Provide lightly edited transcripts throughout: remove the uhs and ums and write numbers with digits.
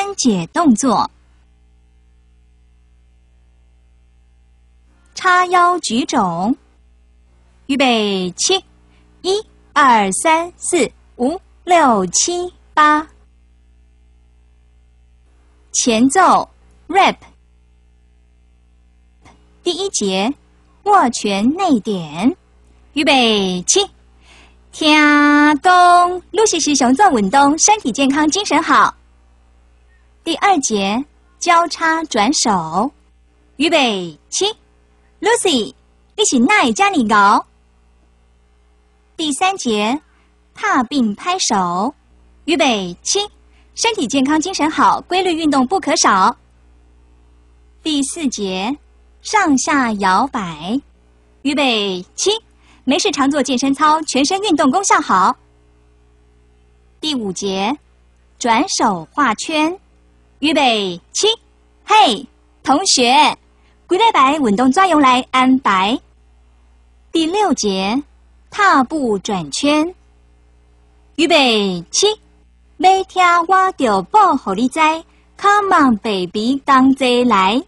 分解动作。叉腰举踵，预备起，1、2、3、4、5、6、7、8。前奏 rap。第一节握拳内点，预备起。听讲，露西是熊做运动，身体健康，精神好。第二节交叉转手，预备起。Lucy， 你是哪会这么高？第三节踏并拍手，预备起。身体健康，精神好，规律运动不可少。第四节上下摇摆，预备起。没事常做健身操，全身运动功效好。第五节转手画圈，预备起。嘿，同学，几礼拜运动怎样来安排？第六节踏步转圈，预备起。要听我就报给你知 ，Come on baby， 同齐来。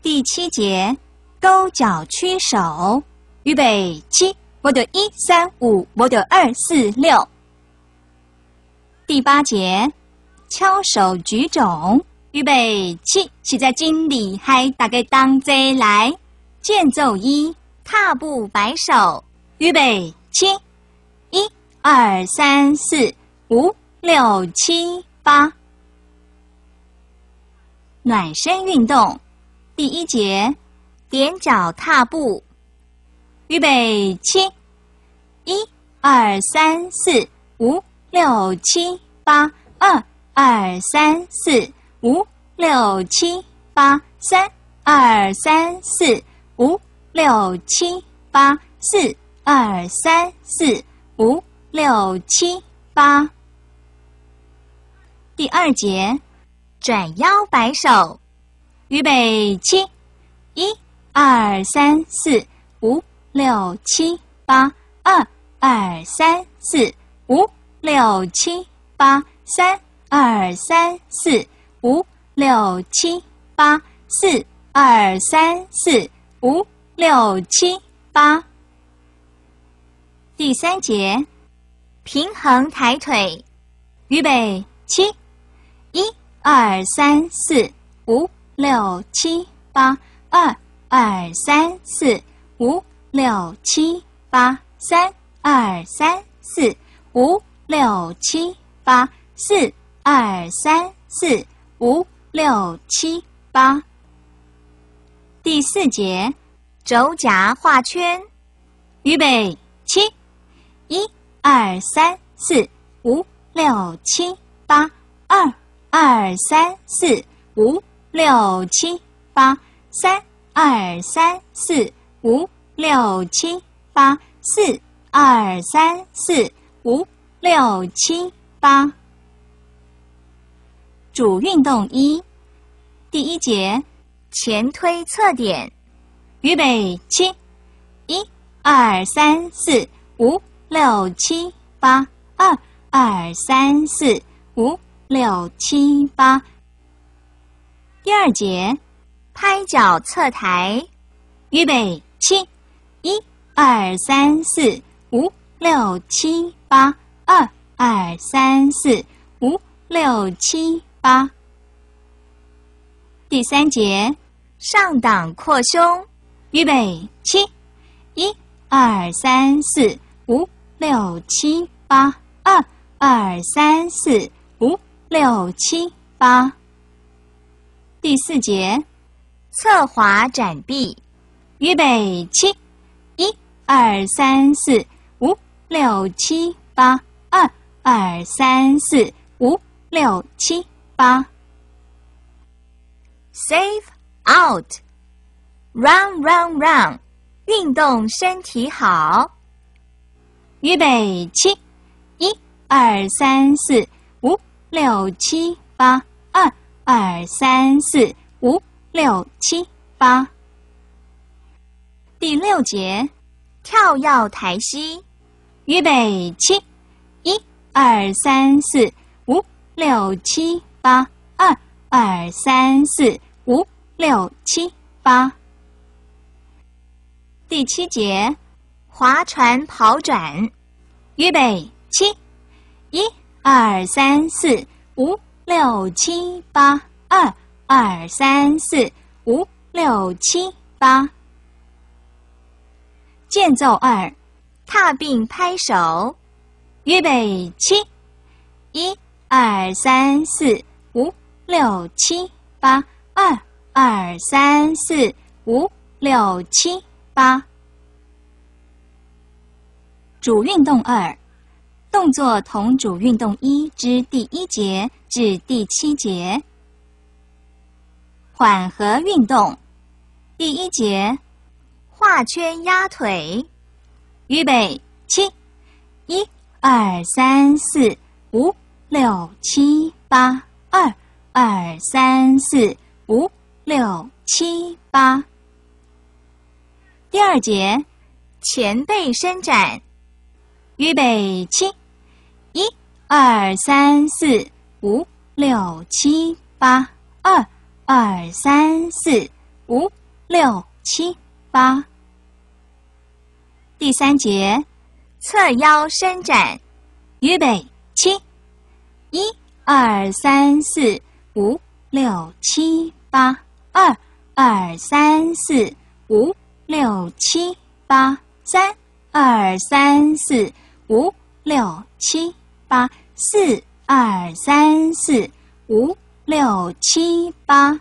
第七节勾脚屈手，预备起，我就1、3、5，我就2、4、6。第八节敲手举踵，预备起，实在真厉害，大家同齐来。间奏1，踏步摆手，预备起，1、2、3、4、5、6、7、8。暖身运动，第一节踮脚踏步，预备起，1、2、3、4、5、6、7、8，2、2、3、4、5、6、7、8，3、2、3、4、5、6、7、8，4、2、3、4、5、6、7、8。第二节转腰摆手，预备起，1、2、3、4、5、6、7、8，2、2、3、4、5、6、7、8，3、2、3、4、5、6、7、8，4、2、3、4、5、6、7、8。第三节平衡抬腿，预备起，1、2、3、4、5、6、7、8，2、2、3、4、5、6、7、8，3、2、3、4、5、6、7、8，4、2、3、4、5、6、7、8。第四节肘夹画圈，预备起，1、2、3、4、5、6、7、8，2、2、3、4、5、6、7、8，3、2、3、4、5、6、7、8，4、2、3、4、5、6、7、8。主运动1，第一节前推侧点，预备起，1、2、3、4、5、6、7、8，2、2、3、4、5、6、7、8。第二节拍脚侧抬，预备起，1、2、3、4、5、6、7、8，2、2、3、4、5、6、7、8。第三节上档扩胸，预备起，1、2、3、4、5、6、7、8，2、2、3、4、5、6、7、8。第四节侧滑展臂，预备起，1、2、3、4、5、6、7、8，2、2、3、4、5、6、7、8。Save out， run run run， 运动身体好。预备起，1、2、3、4、5、6、7、8，2、2、3、4、5、6、7、8。第六节跳跃抬膝，预备起，1、2、3、4、5、6、7、8，2、2、3、4、5、6、7、8。第7节，划船跑转，预备起，1、2、3、4、5、6、7、8，2、2、3、4、5、6、7、8。间奏2，踏并拍手，预备起，1、2、3、4、5、6、7、8，2、2、3、4、5、6、7、8。主运动2，动作同主运动1之第1节至第7节。缓和运动，第1节，画圈压腿，预备起，1、2、3、4、5、6、7、8，2、2、3、4、5、6、7、8。第2节，前背伸展，预备起，1、2、3、4、5、6、7、8，2、2、3、4、5、6、7、8。第3节，侧腰伸展，预备起，1、2、3、4、5、6、7、8，2、2、3、4、5、6、7、8，3、2、3、4、5、6、7、8，4、2、3、4、5、6、7、8。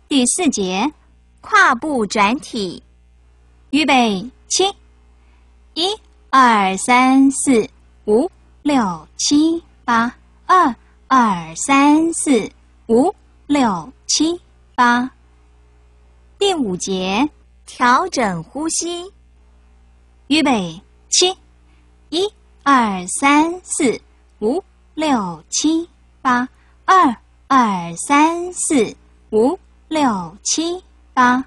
第4节，跨步转体，预备起，1、2、3、4、5、6、7、8，2、2、3、4、5、6、7、8。第5节，调整呼吸，预备起，1、2、3、4、5、6、7、8，2、2、3、4、5、6、7、8。